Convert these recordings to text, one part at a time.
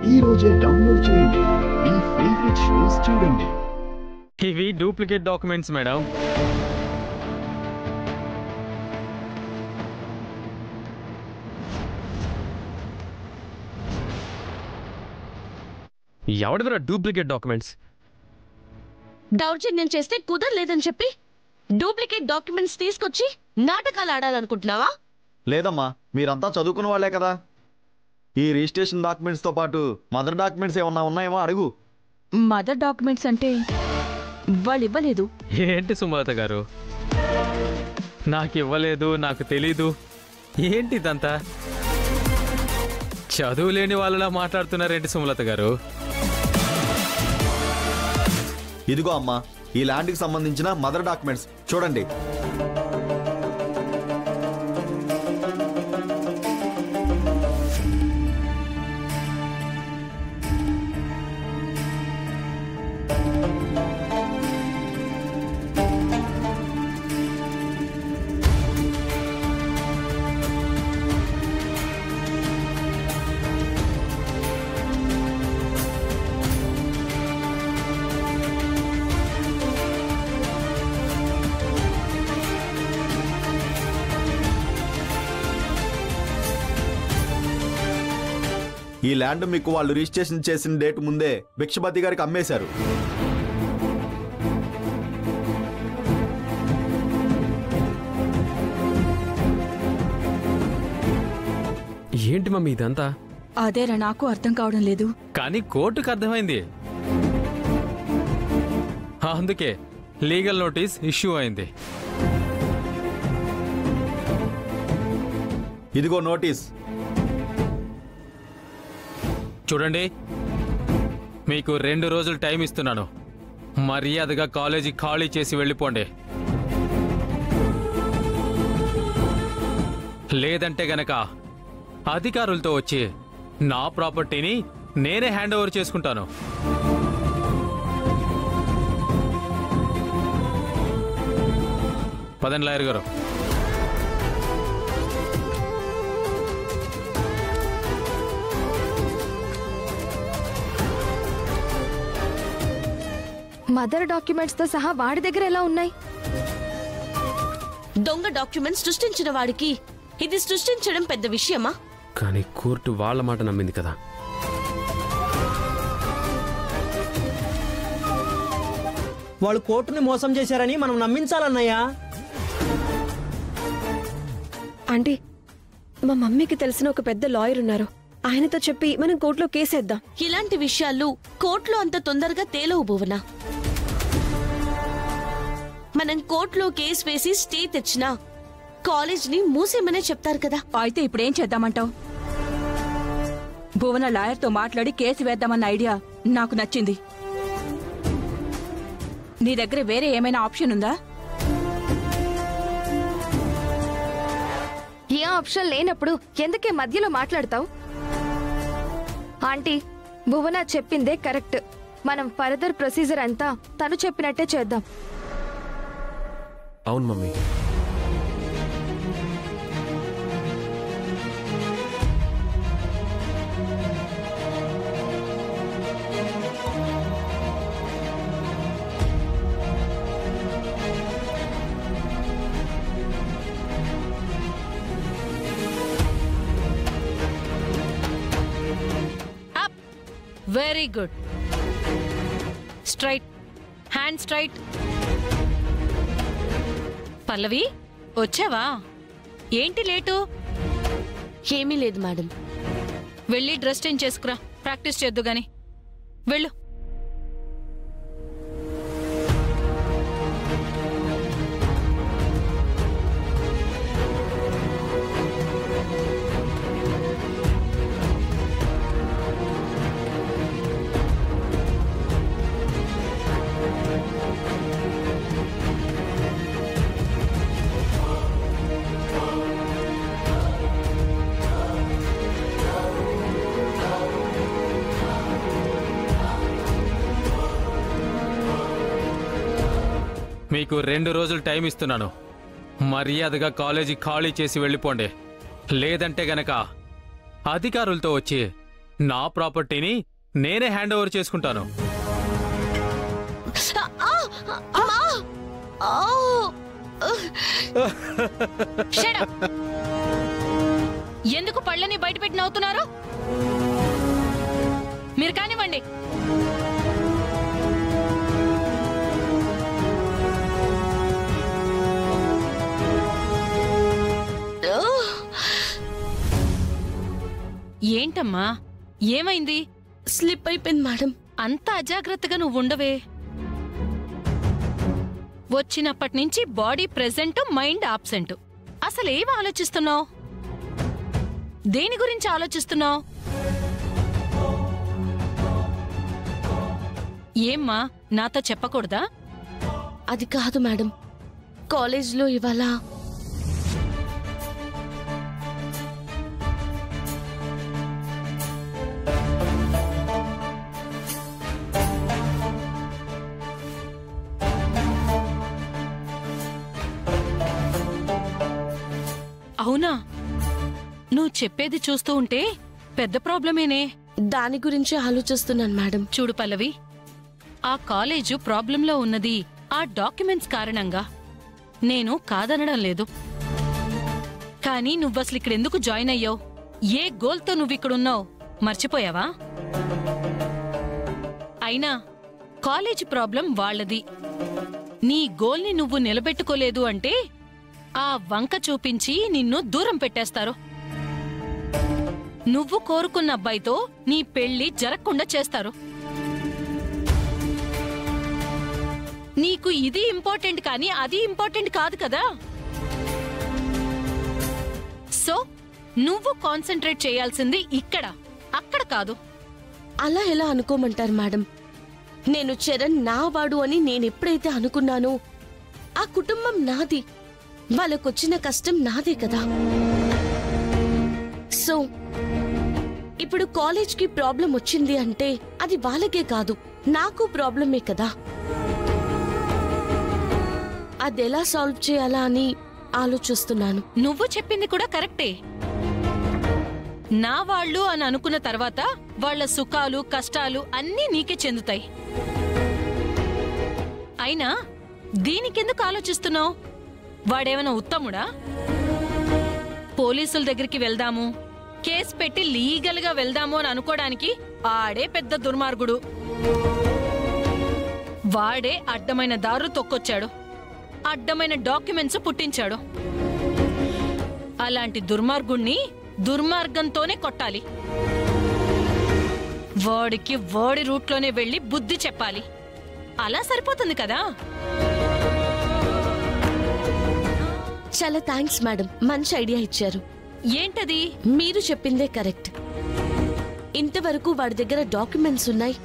ఈ రోజే డౌన్లోడ్ చేయండి, మీ ఫేవరెట్ షోస్ చూడండి. ఇవి డూప్లికేట్ డాక్యుమెంట్స్ మేడం. ఎవరివరా డూప్లికేట్ డాక్యుమెంట్స్? దౌర్జన్యం చేస్తే కుదరలేదని చెప్పి డూప్లికేట్ డాక్యుమెంట్స్ తీసుకొచ్చి నాటకాలు ఆడాలనుకుంటున్నావా? లేదమ్మా, మీరంతా చదువుకున్న వాళ్ళే కదా. ఈ రిజిస్ట్రేషన్ డాక్యుమెంట్స్తో పాటు మదర్ డాక్యుమెంట్స్ ఏమన్నా ఉన్నాయేమో అడుగు. మదర్ డాక్యుమెంట్స్ అంటే వాళ్ళు ఇవ్వలేదు. ఏంటి సుమలత గారు, నాకు ఇవ్వలేదు, నాకు తెలీదు ఏంటి ఇదంతా? చదువు లేని వాళ్ళలా మాట్లాడుతున్నారేంటి సుమలత గారు? ఇదిగో అమ్మా, ఈ ల్యాండ్కి సంబంధించిన మదర్ డాక్యుమెంట్స్ చూడండి. ఈ ల్యాండ్ మీకు వాళ్ళు రిజిస్ట్రేషన్ చేసిన డేట్ ముందే భిక్షపతి గారికి అమ్మేశారు. ఏంటి మమ్మీ ఇదంతా? అదేరా నాకు అర్థం కావడం లేదు. కానీ కోర్టుకు అర్థమైంది, అందుకే లీగల్ నోటీస్ ఇష్యూ అయింది. ఇదిగో నోటీస్. చూడండి, మీకు 2 రోజులు టైం ఇస్తున్నాను. మర్యాదగా కాలేజీ ఖాళీ చేసి వెళ్ళిపోండి. లేదంటే గనక అధికారులతో వచ్చి నా ప్రాపర్టీని నేనే హ్యాండ్ ఓవర్ చేసుకుంటాను. పదండి లాయర్ గారు. మదర్ డాక్యుమెంట్స్ తో సహా వాడి దగ్గర ఎలా ఉన్నాయి? దొంగ డాక్యుమెంట్స్ సృష్టించిన వాడికి ఇది సృష్టించడం పెద్ద విషయమా? కానీ కోర్టు వాళ్ళ మాట నమ్మింది కదా. వాళ్ళు కోర్టుని మోసం చేశారని మనం నమ్మించాలన్నయ్యా. ఆంటీ, మా మమ్మీకి తెలిసిన ఒక పెద్ద లాయర్ ఉన్నారు, ఆయనతో చెప్పి మనం కోర్టులో కేసేద్దాం. ఇలాంటి విషయాలు కోర్టులో అంత తొందరగా తేలవు భువన. మనం కోర్టులో కేసు వేసి స్టే తెచ్చినా కాలేజ్ ని మూసేమనే చెప్తారు కదా. అయితే ఇప్పుడేం చేద్దామంటావు? భువన లాయర్ తో మాట్లాడి కేసు వేద్దామన్న ఐడియా నాకు నచ్చింది. నీ దగ్గర వేరే ఏమైనా ఆప్షన్ ఉందా? ఏ ఆప్షన్ లేనప్పుడు ఎందుకే మధ్యలో మాట్లాడతావు? ఆంటీ, భువన చెప్పిందే కరెక్ట్. మనం ఫర్దర్ ప్రొసీజర్ అంతా తను చెప్పినట్టే చేద్దాం. అవును mummy. Very good. Straight hand straight. Pallavi, వచ్చావా? ఏంటి లేటు? ఏమీ లేదు మేడం. వెళ్ళి డ్రెస్ చేంజ్ చేసుకురా, ప్రాక్టీస్ చేద్దు గాని. వెళ్ళు. మీకు 2 రోజులు టైం ఇస్తున్నాను. మర్యాదగా కాలేజీ ఖాళీ చేసి వెళ్ళిపోండి. లేదంటే గనక అధికారులతో వచ్చి నా ప్రాపర్టీని నేనే హ్యాండ్ ఓవర్ చేసుకుంటాను. Shut up! ఎందుకు పళ్ళని బయట పెట్టి నవ్వుతున్నారు? మీరు కానివ్వండి. ఏంటమ్మా, ఏమైంది? స్లిప్ అయిపోయింది మేడం. అంత అజాగ్రత్తగా నువ్వు ఉండవే. వచ్చినప్పటి నుంచి బాడీ ప్రెజెంట్, మైండ్ ఆబ్సెంట్. అసలేం ఆలోచిస్తున్నావు? దేని గురించి ఆలోచిస్తున్నావు? ఏమ్మా, నాతో చెప్పకూడదా? అది కాదు మేడం, కాలేజ్లో ఇవాళ అవునా? నువ్వు చెప్పేది చూస్తూ ఉంటే పెద్ద ప్రాబ్లమేనే. దాని గురించి ఆలోచిస్తున్నాను మేడం. చూడు పల్లవి, ఆ కాలేజు ప్రాబ్లంలో ఉన్నది ఆ డాక్యుమెంట్స్ కారణంగా. నేను కాదనడం లేదు. కానీ నువ్వసలు ఇక్కడెందుకు జాయిన్ అయ్యావు? ఏ గోల్తో నువ్విక్కడున్నావు మర్చిపోయావా? అయినా కాలేజీ ప్రాబ్లం వాళ్ళది. నీ గోల్ని నువ్వు నిలబెట్టుకోలేదు అంటే ఆ వంక చూపించి నిన్ను దూరం పెట్టేస్తారు. నువ్వు కోరుకున్న అబ్బాయితో నీ పెళ్లి జరగకుండా చేస్తారు. నీకు ఇది ఇంపార్టెంట్ కానీ అది ఇంపార్టెంట్ కాదు కదా. సో నువ్వు కాన్సంట్రేట్ చేయాల్సింది ఇక్కడ, అక్కడ కాదు. అలా ఎలా అనుకోమంటారు మేడం? నేను చరణ్ నా వాడు అని నేనెప్పుడైతే అనుకున్నానో ఆ కుటుంబం నాది, వాళ్ళకొచ్చిన కష్టం నాదే కదా. సో ఇప్పుడు కాలేజ్కి ప్రాబ్లం వచ్చింది అంటే అది వాళ్ళకే కాదు, నాకు ప్రాబ్లమే కదా. అదెలా సాల్వ్ చేయాలా అని ఆలోచిస్తున్నాను. నువ్వు చెప్పింది కూడా కరెక్టే. నా వాళ్ళు అని అనుకున్న తర్వాత వాళ్ళ సుఖాలు కష్టాలు అన్నీ నీకే చెందుతాయి. అయినా దీనికెందుకు ఆలోచిస్తున్నావు? వాడేమైనా ఉత్తముడా? పోలీసుల దగ్గరికి వెళ్దాము, కేసు పెట్టి లీగల్గా వెళ్దాము అని అనుకోవడానికి ఆడే పెద్ద దుర్మార్గుడు. వాడే అడ్డమైన దారు తొక్కొచ్చాడు, అడ్డమైన డాక్యుమెంట్స్ పుట్టించాడు. అలాంటి దుర్మార్గుణ్ణి దుర్మార్గంతోనే కొట్టాలి. వాడికి వాడి రూట్లోనే వెళ్ళి బుద్ధి చెప్పాలి. అలా సరిపోతుంది కదా. చాలా థ్యాంక్స్ మేడం, మంచి ఐడియా ఇచ్చారు. ఏంటది? మీరు చెప్పిందే కరెక్ట్. ఇంతవరకు వాడి దగ్గర డాక్యుమెంట్స్ ఉన్నాయి,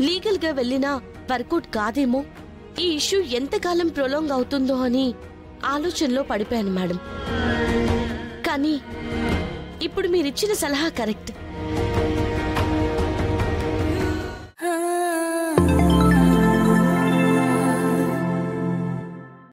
లీగల్ గా వెళ్ళినా వర్కౌట్ కాదేమో, ఈ ఇష్యూ ఎంతకాలం ప్రొలాంగ్ అవుతుందో అని ఆలోచనలో పడిపోయాను మేడం. కానీ ఇప్పుడు మీరిచ్చిన సలహా కరెక్ట్.